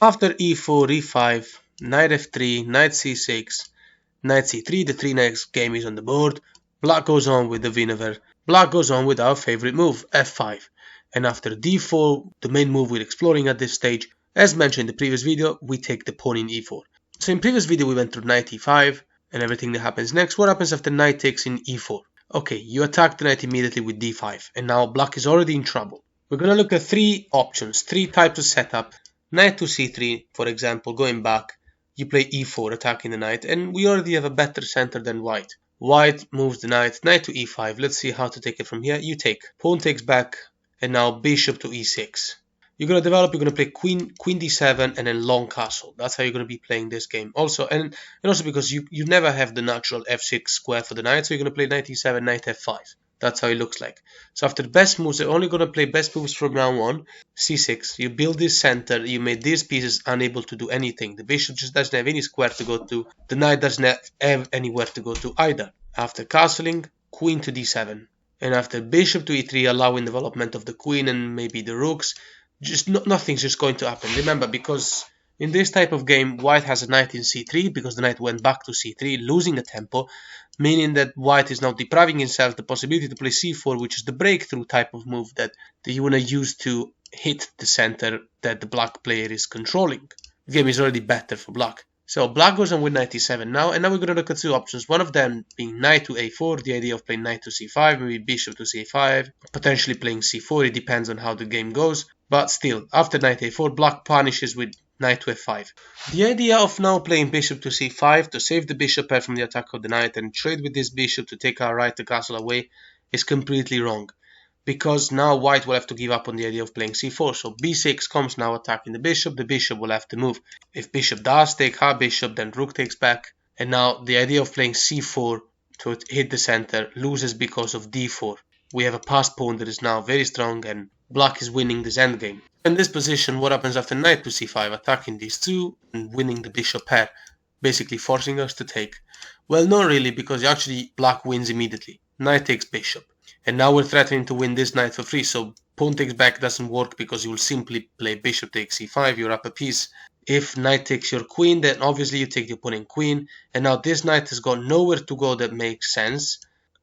After e4, e5, knight f3, knight c6, knight c3, the 3 next game is on the board. Black goes on with the winner. Black goes on with our favorite move, f5. And after d4, the main move we're exploring at this stage, as mentioned in the previous video, we take the pawn in e4. So in previous video we went through knight e5 and everything that happens next. What happens after knight takes in e4? Okay, you attack the knight immediately with d5, and now black is already in trouble. We're gonna look at three options, three types of setup. Knight to c3, for example, going back, you play e4, attacking the knight, and we already have a better center than white. White moves the knight, knight to e5. Let's see how to take it from here. You take, pawn takes back, and now bishop to e6. You're gonna develop, you're gonna play queen d7, and then long castle. That's how you're gonna be playing this game. Also, and also because you never have the natural f6 square for the knight, so you're gonna play knight e7, knight f5. That's how it looks like. So after the best moves, you're only going to play best moves from now on. c6, you build this center, you made these pieces unable to do anything. The bishop just doesn't have any square to go to. The knight doesn't have anywhere to go to either. After castling, queen to d7. And after bishop to e3, allowing development of the queen and maybe the rooks, nothing's just going to happen. Remember, because in this type of game, white has a knight in c3 because the knight went back to c3, losing a tempo, meaning that white is now depriving himself the possibility to play c4, which is the breakthrough type of move that you want to use to hit the center that the black player is controlling. The game is already better for black. So black goes on with knight e7 now, and now we're going to look at two options. One of them being knight to a4, the idea of playing knight to c5, maybe bishop to c5, potentially playing c4, it depends on how the game goes. But still, after knight a4, black punishes with knight to f5. The idea of now playing bishop to c5 to save the bishop pair from the attack of the knight and trade with this bishop to take our right to castle away is completely wrong. Because now white will have to give up on the idea of playing c4. So b6 comes now attacking the bishop will have to move. If bishop does take her bishop, then rook takes back. And now the idea of playing c4 to hit the center loses because of d4. We have a passed pawn that is now very strong and black is winning this endgame. In this position, what happens after knight to c5, attacking these two and winning the bishop pair, basically forcing us to take? Well, not really, because actually black wins immediately. Knight takes bishop. And now we're threatening to win this knight for free, so pawn takes back doesn't work because you will simply play bishop takes c5, you're up a piece. If knight takes your queen, then obviously you take the opponent queen, and now this knight has got nowhere to go that makes sense,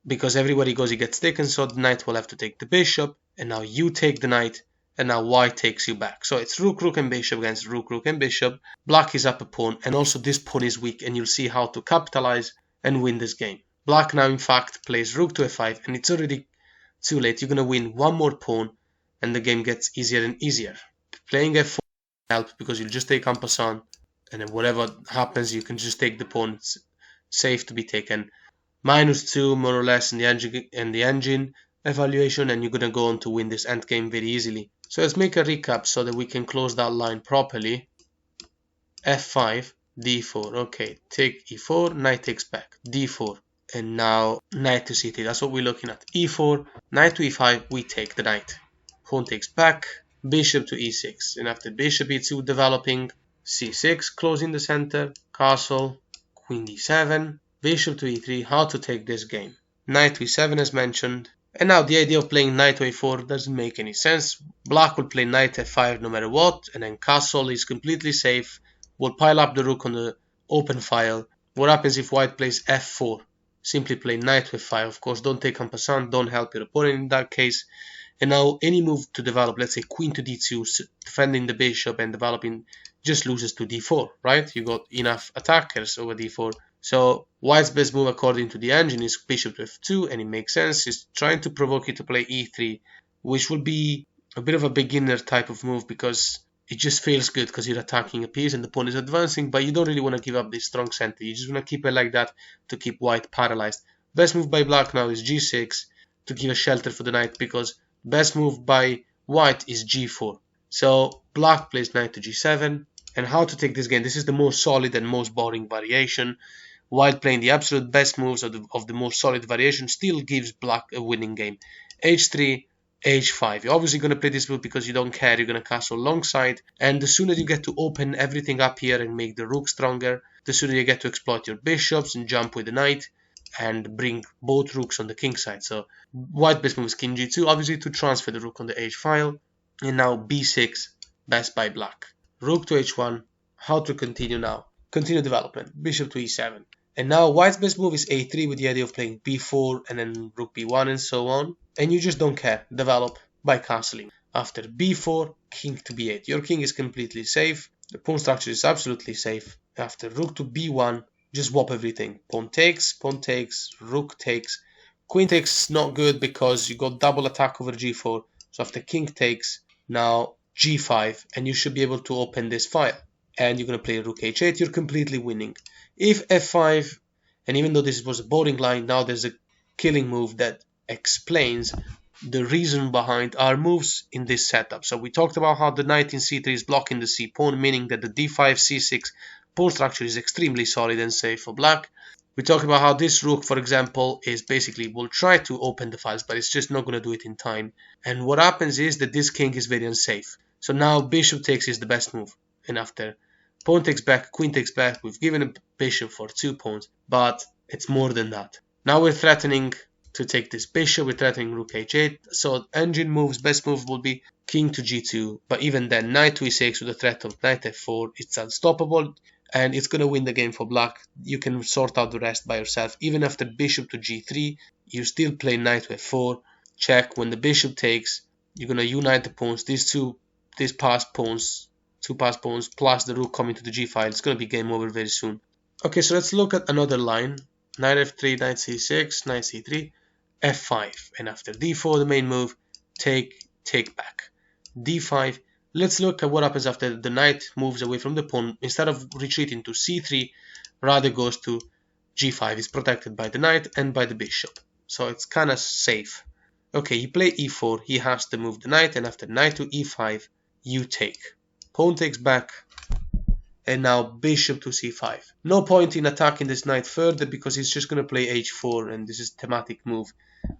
because everywhere he goes he gets taken, so the knight will have to take the bishop, and now you take the knight, and now white takes you back. So it's rook, rook, and bishop against rook, rook, and bishop. Black is up a pawn, and also this pawn is weak, and you'll see how to capitalize and win this game. Black now, in fact, plays rook to f5, and it's already too late. You're going to win one more pawn, and the game gets easier and easier. Playing f4 helps because you'll just take en passant, and then whatever happens, you can just take the pawn. It's safe to be taken. -2, more or less, in the engine evaluation, and you're going to go on to win this endgame very easily. So let's make a recap so that we can close that line properly. f5, d4, okay, take e4, knight takes back, d4, and now knight to c3, that's what we're looking at. e4, knight to e5, we take the knight. Pawn takes back, bishop to e6, and after bishop e2 developing, c6, closing the center, castle, queen d7, bishop to e3, how to take this game. Knight to e7 as mentioned, and now the idea of playing knight to a4 doesn't make any sense. Black will play knight f5 no matter what, and then castle is completely safe. We'll pile up the rook on the open file. What happens if white plays f4? Simply play knight to f5, of course, don't take en passant, don't help your opponent in that case. And now any move to develop, let's say queen to d2, defending the bishop and developing, just loses to d4, right? You got enough attackers over d4. So white's best move according to the engine is bishop to f2, and it makes sense. He's trying to provoke you to play e3, which will be a bit of a beginner type of move because it just feels good because you're attacking a piece and the pawn is advancing, but you don't really want to give up this strong center. You just want to keep it like that to keep white paralyzed. Best move by black now is g6 to give a shelter for the knight, because best move by white is g4. So black plays knight to g7. And how to take this game? This is the most solid and most boring variation. White playing the absolute best moves of the most solid variation still gives black a winning game. h3, h5. You're obviously going to play this move because you don't care. You're going to castle alongside, and the sooner you get to open everything up here and make the rook stronger, the sooner you get to exploit your bishops and jump with the knight and bring both rooks on the king side. So white best move is king g2, obviously to transfer the rook on the h file, and now b6, best by black. rook to h1. How to continue now? Continue development. Bishop to e7. And now white's best move is a3 with the idea of playing b4 and then rook b1 and so on. And you just don't care. Develop by castling. After b4, king to b8. Your king is completely safe. The pawn structure is absolutely safe. After rook to b1, just swap everything. Pawn takes, rook takes. Queen takes not good because you got double attack over g4. So after king takes, now g5, and you should be able to open this file. And you're going to play rook h8, you're completely winning. If f5, and even though this was a boring line, now there's a killing move that explains the reason behind our moves in this setup. So we talked about how the knight in c3 is blocking the c pawn, meaning that the d5, c6 pawn structure is extremely solid and safe for black. We talked about how this rook, for example, is basically will try to open the files, but it's just not going to do it in time. And what happens is that this king is very unsafe. So now bishop takes is the best move. And after pawn takes back, queen takes back, we've given a bishop for 2 pawns, but it's more than that. Now we're threatening to take this bishop, we're threatening rook h8, so engine moves, best move will be king to g2, but even then knight to e6 with the threat of knight f4, it's unstoppable, and it's going to win the game for black. You can sort out the rest by yourself. Even after bishop to g3, you still play knight to f4, check. When the bishop takes, you're going to unite the pawns, these passed pawns, 2 passed pawns, plus the rook coming to the g file. It's going to be game over very soon. Okay, so let's look at another line. Knight f3, knight c6, knight c3, f5. And after d4, the main move, take back. d5. Let's look at what happens after the knight moves away from the pawn. Instead of retreating to c3, rather goes to g5. It's protected by the knight and by the bishop. So it's kind of safe. Okay, you play e4. He has to move the knight. And after knight to e5, you take. Pawn takes back. And now bishop to c5. No point in attacking this knight further because he's just going to play h4. And this is a thematic move.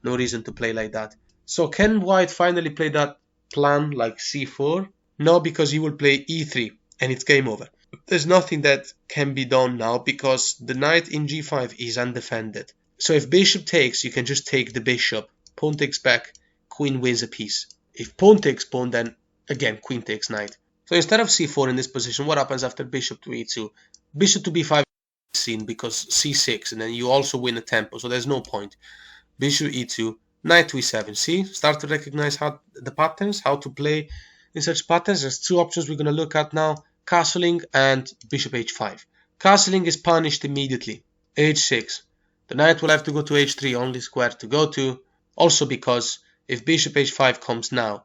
No reason to play like that. So can white finally play that plan like c4? No, because he will play e3 and it's game over. There's nothing that can be done now because the knight in g5 is undefended. So if bishop takes, you can just take the bishop. Pawn takes back, queen wins a piece. If pawn takes pawn, then again queen takes knight. So instead of c4 in this position, what happens after bishop to e2? Bishop to b5 is seen because c6, and then you also win a tempo, so there's no point. Bishop e2, knight to e7. See, start to recognize how the patterns, how to play in such patterns. There's 2 options we're going to look at now, castling and bishop h5. Castling is punished immediately. h6. The knight will have to go to h3, only square to go to. Also because if bishop h5 comes now,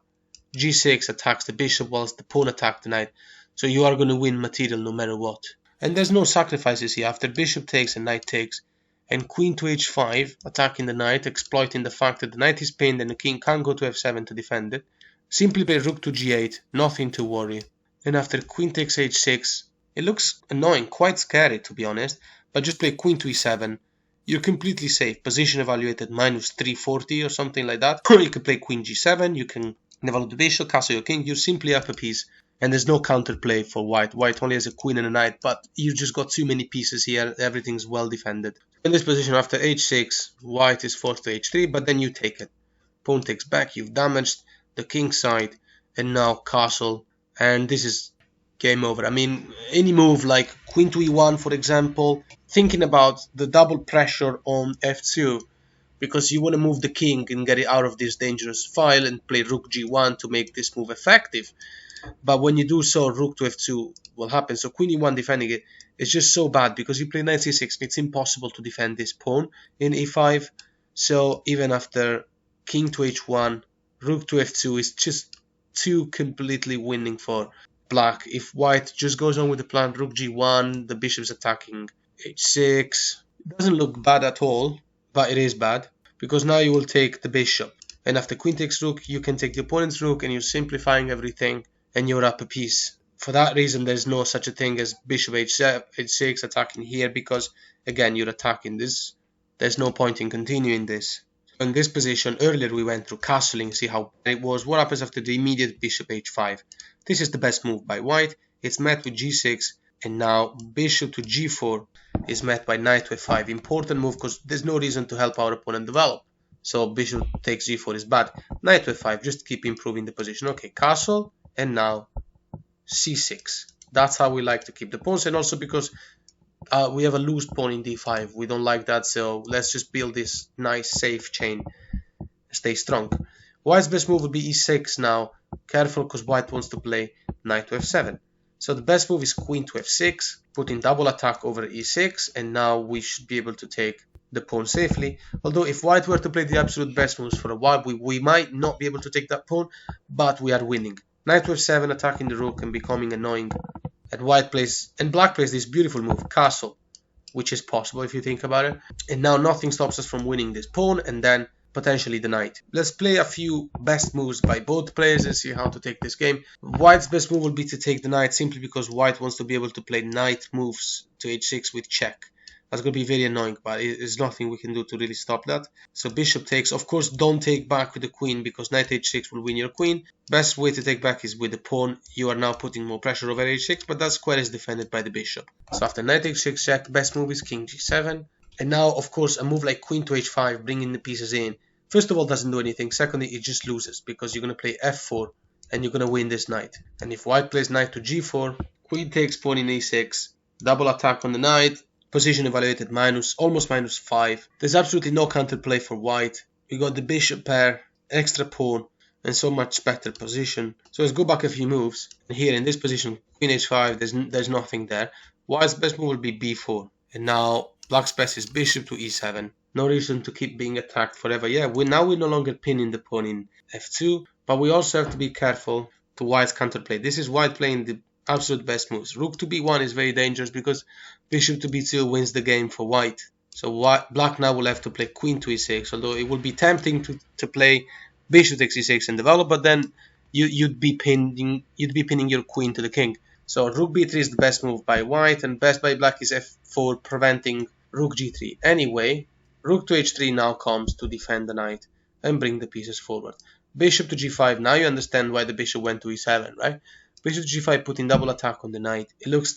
g6 attacks the bishop whilst the pawn attacks the knight. So you are going to win material no matter what. And there's no sacrifices here. After bishop takes and knight takes, and queen to h5, attacking the knight, exploiting the fact that the knight is pinned and the king can't go to f7 to defend it. Simply play rook to g8, nothing to worry. And after queen takes h6, it looks annoying, quite scary to be honest, but just play queen to e7. You're completely safe, position evaluated minus 340 or something like that. Or you can play queen g7, you can develop the bishop, castle your king, you're simply up a piece. And there's no counterplay for white. White only has a queen and a knight, but you just got too many pieces here, everything's well defended. In this position after h6, white is forced to h3, but then you take it. Pawn takes back, you've damaged the king side, and now castle, and this is game over. I mean, any move like queen to e1, for example, thinking about the double pressure on f2, because you want to move the king and get it out of this dangerous file and play rook g1 to make this move effective. But when you do so, rook to f2 will happen. So queen e1 defending it is just so bad because you play knight c6. It's impossible to defend this pawn in e5. So even after king to h1, rook to f2 is just too completely winning for black. If white just goes on with the plan, rook g1, the bishop's attacking h6. It doesn't look bad at all, but it is bad because now you will take the bishop. And after queen takes rook, you can take the opponent's rook and you're simplifying everything. And you're up a piece. For that reason, there's no such a thing as bishop h6 attacking here because, again, you're attacking this. There's no point in continuing this. In this position, earlier we went through castling, see how it was. What happens after the immediate bishop h5? This is the best move by white. It's met with g6, and now bishop to g4 is met by knight to f5. Important move because there's no reason to help our opponent develop. So bishop takes g4 is bad. Knight to f5, just keep improving the position. Okay, castle. And now c6. That's how we like to keep the pawns, and also because we have a loose pawn in d5. We don't like that, so let's just build this nice safe chain. Stay strong. White's best move would be e6 now. Careful, because white wants to play knight to f7. So the best move is queen to f6, putting double attack over e6, and now we should be able to take the pawn safely. Although if white were to play the absolute best moves for a while, we might not be able to take that pawn, but we are winning. Knight to f7, attacking the rook and becoming annoying. And black plays this beautiful move, castle, which is possible if you think about it. And now nothing stops us from winning this pawn and then potentially the knight. Let's play a few best moves by both players and see how to take this game. White's best move will be to take the knight, simply because white wants to be able to play knight moves to h6 with check. That's going to be very annoying, but there's nothing we can do to really stop that. So bishop takes. Of course, don't take back with the queen, because knight h6 will win your queen. Best way to take back is with the pawn. You are now putting more pressure over h6, but that square is defended by the bishop. So after knight h6 check, best move is king g7. And now, of course, a move like queen to h5, bringing the pieces in, first of all, doesn't do anything. Secondly, it just loses, because you're going to play f4 and you're going to win this knight. And if white plays knight to g4, queen takes pawn in e6, double attack on the knight, position evaluated almost -5. There's absolutely no counterplay for white. We got the bishop pair, extra pawn, and so much better position. So let's go back a few moves. And here in this position, queen h5, there's nothing there. White's best move will be b4. And now black's best is bishop to e7. No reason to keep being attacked forever. Yeah, we're no longer pinning the pawn in f2, but we also have to be careful to white's counterplay. This is white playing the absolute best moves. Rook to b1 is very dangerous, because bishop to b2 wins the game for white. So black now will have to play queen to e6, although it would be tempting to play bishop takes e6 and develop, but then you'd be pinning your queen to the king. So rook b3 is the best move by white, and best by black is f4, preventing rook g3. Anyway, rook to h3 now comes to defend the knight and bring the pieces forward. Bishop to g5, now you understand why the bishop went to e7, right? Bishop to g5 putting double attack on the knight. It looks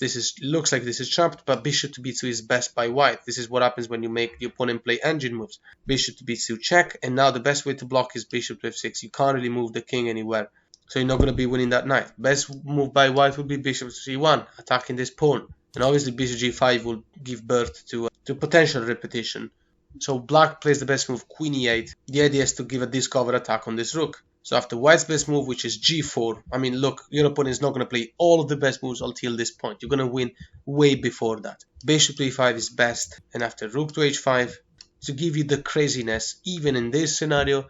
like this is trapped, but bishop to b2 is best by white. This is what happens when you make the opponent play engine moves. Bishop to b2 check, and now the best way to block is bishop to f6. You can't really move the king anywhere, so you're not going to be winning that knight. Best move by white would be bishop to c1, attacking this pawn. And obviously bishop g5 will give birth to potential repetition. So black plays the best move, queen e8. The idea is to give a discover attack on this rook. So after white's best move, which is g4, I mean, look, your opponent is not going to play all of the best moves until this point. You're going to win way before that. Bishop to e5 is best, and after rook to h5, to give you the craziness, even in this scenario,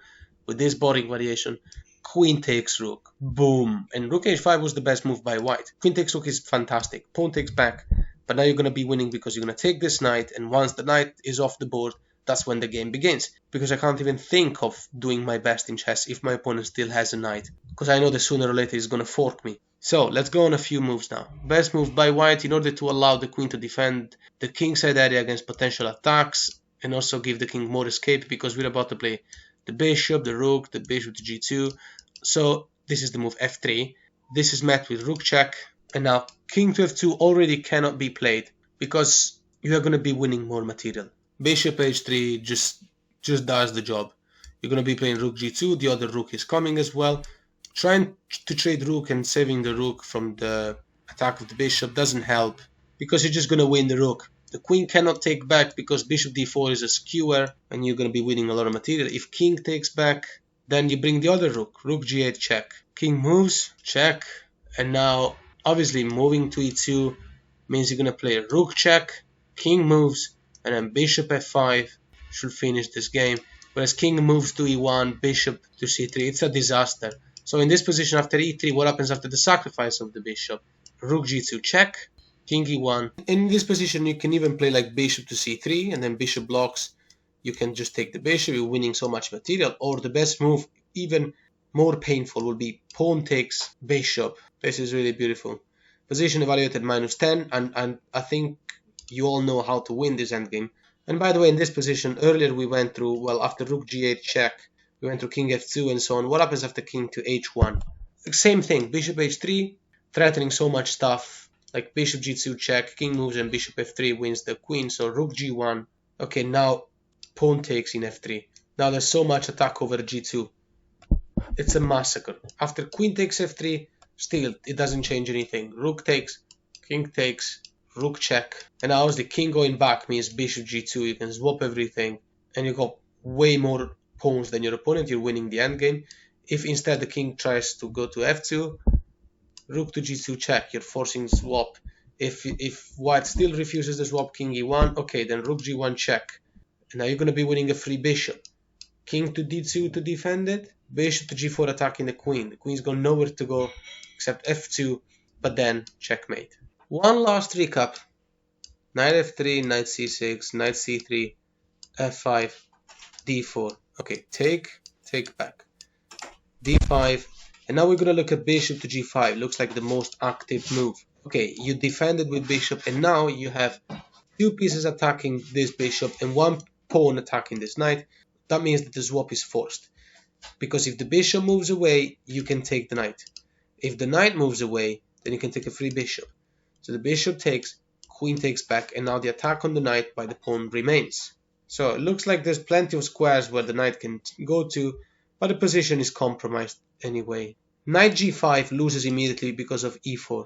with this boring variation, queen takes rook. Boom. And rook h5 was the best move by white. Queen takes rook is fantastic. Pawn takes back, but now you're going to be winning, because you're going to take this knight, and once the knight is off the board, that's when the game begins, because I can't even think of doing my best in chess if my opponent still has a knight, because I know that sooner or later he's going to fork me. So let's go on a few moves now. Best move by white, in order to allow the queen to defend the kingside area against potential attacks, and also give the king more escape, because we're about to play the bishop, the rook, the bishop to g2. So this is the move f3. This is met with rook check, and now king to f2 already cannot be played, because you are going to be winning more material. Bishop h3 just does the job. You're going to be playing rook g2, the other rook is coming as well. Trying to trade rook and saving the rook from the attack of the bishop doesn't help, because you're just going to win the rook. The queen cannot take back, because bishop d4 is a skewer, and you're going to be winning a lot of material. If king takes back, then you bring the other rook. Rook g8 check. King moves, check, and now obviously moving to e2 means you're going to play rook check, king moves, and then bishop f5 should finish this game. Whereas king moves to e1, bishop to c3. It's a disaster. So in this position after e3, what happens after the sacrifice of the bishop? Rook g2 check, king e1. In this position you can even play like bishop to c3, and then bishop blocks. You can just take the bishop, you're winning so much material. Or the best move, even more painful, will be pawn takes bishop. This is really beautiful. Position evaluated -10, and I think you all know how to win this endgame. And by the way, in this position, earlier we went through, well, after rook g8 check, we went through king f2 and so on. What happens after king to h1? Same thing, bishop h3, threatening so much stuff, like bishop g2 check, king moves, and bishop f3 wins the queen, so rook g1. Okay, now pawn takes in f3. Now there's so much attack over g2. It's a massacre. After queen takes f3, still, it doesn't change anything. Rook takes, king takes, rook check. And now as the king going back means bishop g2, you can swap everything and you got way more pawns than your opponent, you're winning the endgame. If instead the king tries to go to f2, rook to g2 check, you're forcing swap. If white still refuses the swap, king e1, okay, then rook g1 check. And now you're going to be winning a free bishop. King to d2 to defend it, bishop to g4 attacking the queen. The queen's got nowhere to go except f2, but then checkmate. One last recap. Knight f3, knight c6, knight c3, f5, d4. Okay, take back. d5, and now we're going to look at bishop to g5. Looks like the most active move. Okay, you defended with bishop, and now you have two pieces attacking this bishop and one pawn attacking this knight. That means that the swap is forced. Because if the bishop moves away, you can take the knight. If the knight moves away, then you can take a free bishop. So the bishop takes, queen takes back, and now the attack on the knight by the pawn remains. So it looks like there's plenty of squares where the knight can go to, but the position is compromised anyway. Knight g5 loses immediately because of e4.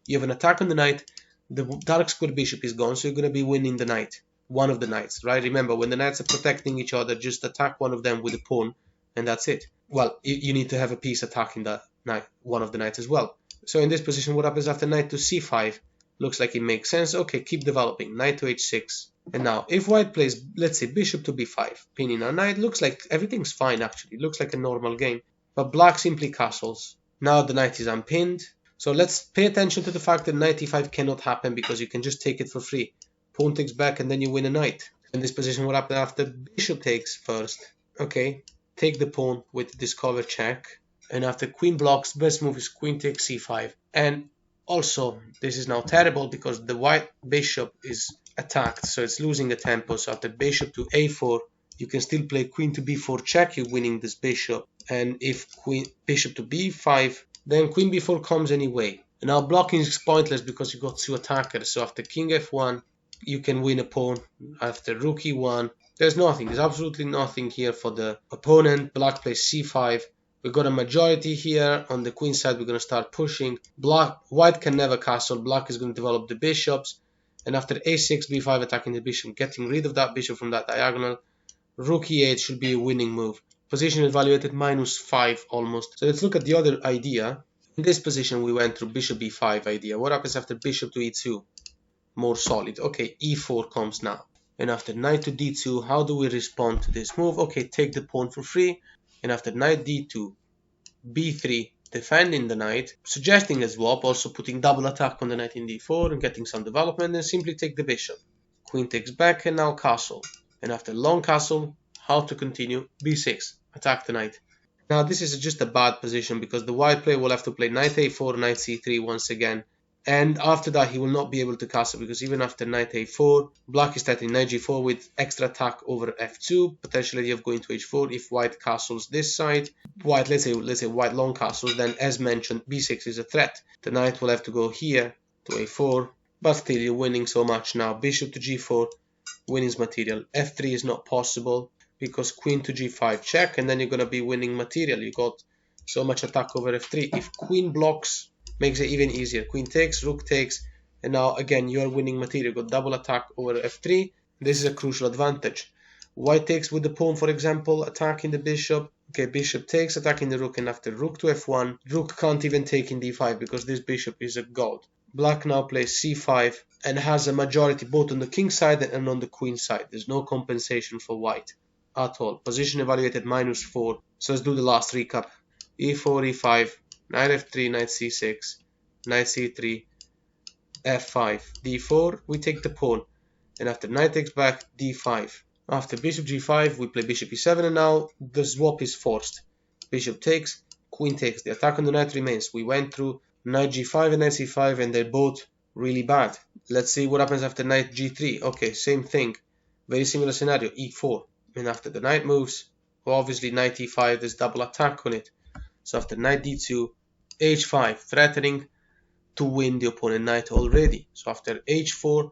You have an attack on the knight, the dark square bishop is gone, so you're going to be winning the knight. One of the knights, right? Remember, when the knights are protecting each other, just attack one of them with a pawn, and that's it. Well, you need to have a piece attacking that knight, one of the knights as well. So in this position, what happens after knight to c5? Looks like it makes sense. Okay, keep developing. Knight to h6. And now, if white plays, let's say, bishop to b5, pinning our knight, looks like everything's fine, actually. Looks like a normal game. But black simply castles. Now the knight is unpinned. So let's pay attention to the fact that knight e5 cannot happen because you can just take it for free. Pawn takes back and then you win a knight. In this position, what happens after bishop takes first? Okay, take the pawn with discover check. And after queen blocks, best move is queen takes c5. And also, this is now terrible because the white bishop is attacked, so it's losing a tempo. So after bishop to a4, you can still play queen to b4 check, you're winning this bishop. And if bishop to b5, then queen b4 comes anyway. And now blocking is pointless because you got two attackers. So after king f1, you can win a pawn. After rook e1, there's nothing. There's absolutely nothing here for the opponent. Black plays c5. We've got a majority here. On the queen side, we're going to start pushing. White can never castle. Black is going to develop the bishops. And after a6, b5 attacking the bishop, getting rid of that bishop from that diagonal. Rook e8 should be a winning move. Position evaluated -5 almost. So let's look at the other idea. In this position, we went through bishop b5 idea. What happens after bishop to e2? More solid. Okay, e4 comes now. And after knight to d2, how do we respond to this move? Okay, take the pawn for free. And after knight d2, b3, defending the knight, suggesting a swap, also putting double attack on the knight in d4 and getting some development, and simply take the bishop. Queen takes back and now castle. And after long castle, how to continue? b6, attack the knight. Now this is just a bad position because the white player will have to play knight a4, knight c3 once again. And after that, he will not be able to castle because even after knight a4, black is threatening knight g4 with extra attack over f2, potentially of going to h4 if white castles this side. White, let's say white long castles, then as mentioned, b6 is a threat. The knight will have to go here to a4, but still you're winning so much now. Bishop to g4, winning's material. f3 is not possible because queen to g5 check, and then you're going to be winning material. You got so much attack over f3. If queen blocks, makes it even easier. Queen takes, rook takes, and now again you are winning material. Got double attack over f3. This is a crucial advantage. White takes with the pawn, for example, attacking the bishop. Okay, bishop takes, attacking the rook, and after rook to f1, rook can't even take in d5 because this bishop is a god. Black now plays c5 and has a majority both on the king side and on the queen side. There's no compensation for white at all. Position evaluated -4. So let's do the last recap. e4, e5, knight f3, knight c6, knight c3, f5, d4, we take the pawn. And after knight takes back, d5. After bishop g5, we play bishop e7, and now the swap is forced. Bishop takes, queen takes. The attack on the knight remains. We went through knight g5 and knight c5, and they're both really bad. Let's see what happens after knight g3. Okay, same thing. Very similar scenario, e4. And after the knight moves, well, obviously knight e5, there's double attack on it. So after knight d2, h5, threatening to win the opponent knight already. So after h4,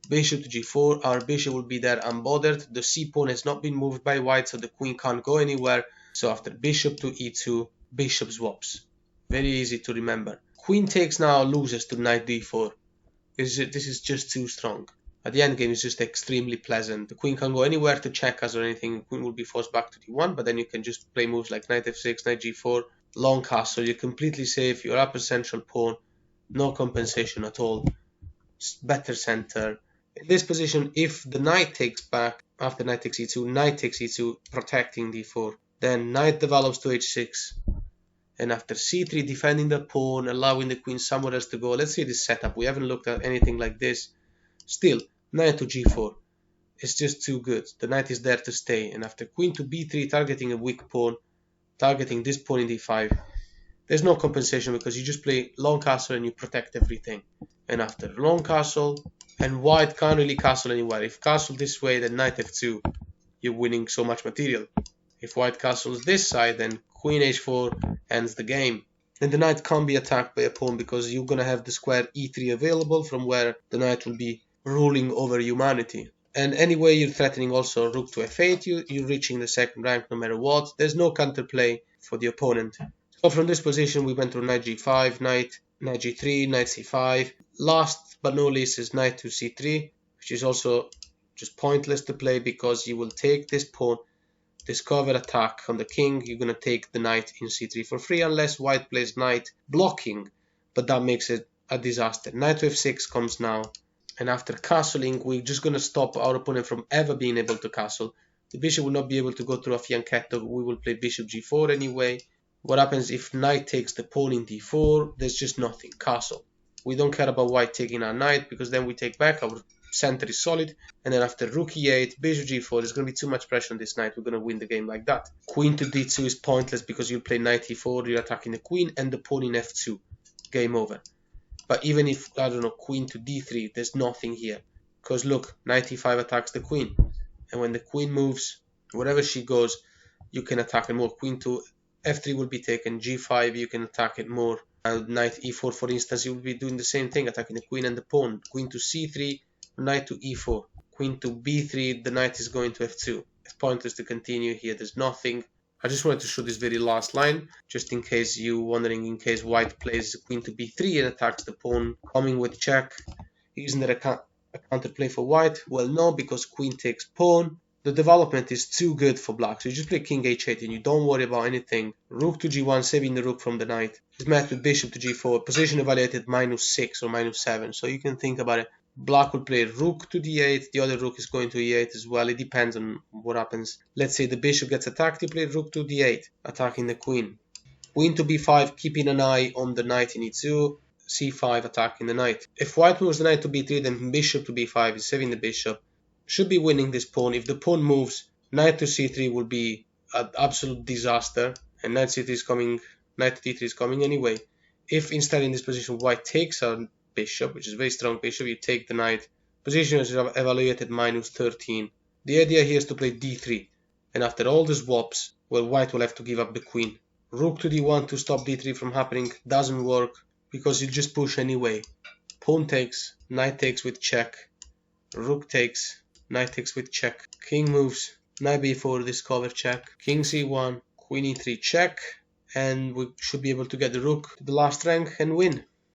bishop to g4, our bishop will be there unbothered. The c pawn has not been moved by white, so the queen can't go anywhere. So after bishop to e2, bishop swaps. Very easy to remember. Queen takes now loses to knight d4. This is just too strong. At the end game, it's just extremely pleasant. The queen can go anywhere to check us or anything. The queen will be forced back to d1, but then you can just play moves like knight f6, knight g4, long castle. You're completely safe. You're up a central pawn. No compensation at all. Better center. In this position, if the knight takes back after knight takes e2, knight takes e2, protecting d4, then knight develops to h6, and after c3, defending the pawn, allowing the queen somewhere else to go. Let's see this setup. We haven't looked at anything like this. Still, knight to g4. It's just too good. The knight is there to stay, and after queen to b3, targeting a weak pawn, targeting this pawn in d5, there's no compensation because you just play long castle and you protect everything. And after long castle, and white can't really castle anywhere. If castle this way, then knight f2, you're winning so much material. If white castles this side, then queen h4 ends the game. Then the knight can't be attacked by a pawn because you're going to have the square e3 available from where the knight will be ruling over humanity. And anyway, you're threatening also rook to f8, you're reaching the second rank no matter what. There's no counterplay for the opponent. So from this position, we went through knight g5, knight g3, knight c5. Last but not least is knight to c3, which is also just pointless to play because you will take this pawn, this cover attack on the king. You're going to take the knight in c3 for free unless white plays knight blocking, but that makes it a disaster. Knight to f6 comes now, and after castling, we're just going to stop our opponent from ever being able to castle. The bishop will not be able to go through a fianchetto. We will play bishop g4 anyway. What happens if knight takes the pawn in d4? There's just nothing. Castle. We don't care about white taking our knight because then we take back. Our center is solid. And then after rook e8, bishop g4, there's going to be too much pressure on this knight. We're going to win the game like that. Queen to d2 is pointless because you'll play knight e4. You're attacking the queen and the pawn in f2. Game over. But even if, I don't know, queen to d3, there's nothing here. Because look, knight e5 attacks the queen. And when the queen moves, wherever she goes, you can attack it more. Queen to f3 will be taken, g5 you can attack it more, knight e4 for instance, you will be doing the same thing, attacking the queen and the pawn. Queen to c3, knight to e4, queen to b3, the knight is going to f2. It's pointless to continue here, there's nothing. I just wanted to show this very last line, just in case you wondering, in case white plays queen to b3 and attacks the pawn, coming with check. Isn't there a counterplay for white? Well, no, because queen takes pawn. The development is too good for black, so you just play king h8 and you don't worry about anything. Rook to g1, saving the rook from the knight. It's met with bishop to g4, position evaluated -6 or -7, so you can think about it. Black will play rook to d8, the other rook is going to e8 as well, it depends on what happens. Let's say the bishop gets attacked, you play rook to d8, attacking the queen. Queen to b5, keeping an eye on the knight in e2, c5 attacking the knight. If white moves the knight to b3, then bishop to b5 is saving the bishop. Should be winning this pawn. If the pawn moves, knight to c3 will be an absolute disaster, and knight c3 is coming, knight to d3 is coming anyway. If instead in this position white takes a bishop, which is a very strong bishop, you take the knight. Position is evaluated -13. The idea here is to play d3, and after all the swaps, well, white will have to give up the queen. Rook to d1 to stop d3 from happening doesn't work because you just push anyway. Pawn takes, knight takes with check, rook takes, knight takes with check, king moves, knight b4, discover check, king c1, queen e3 check, and we should be able to get the rook to the last rank and win.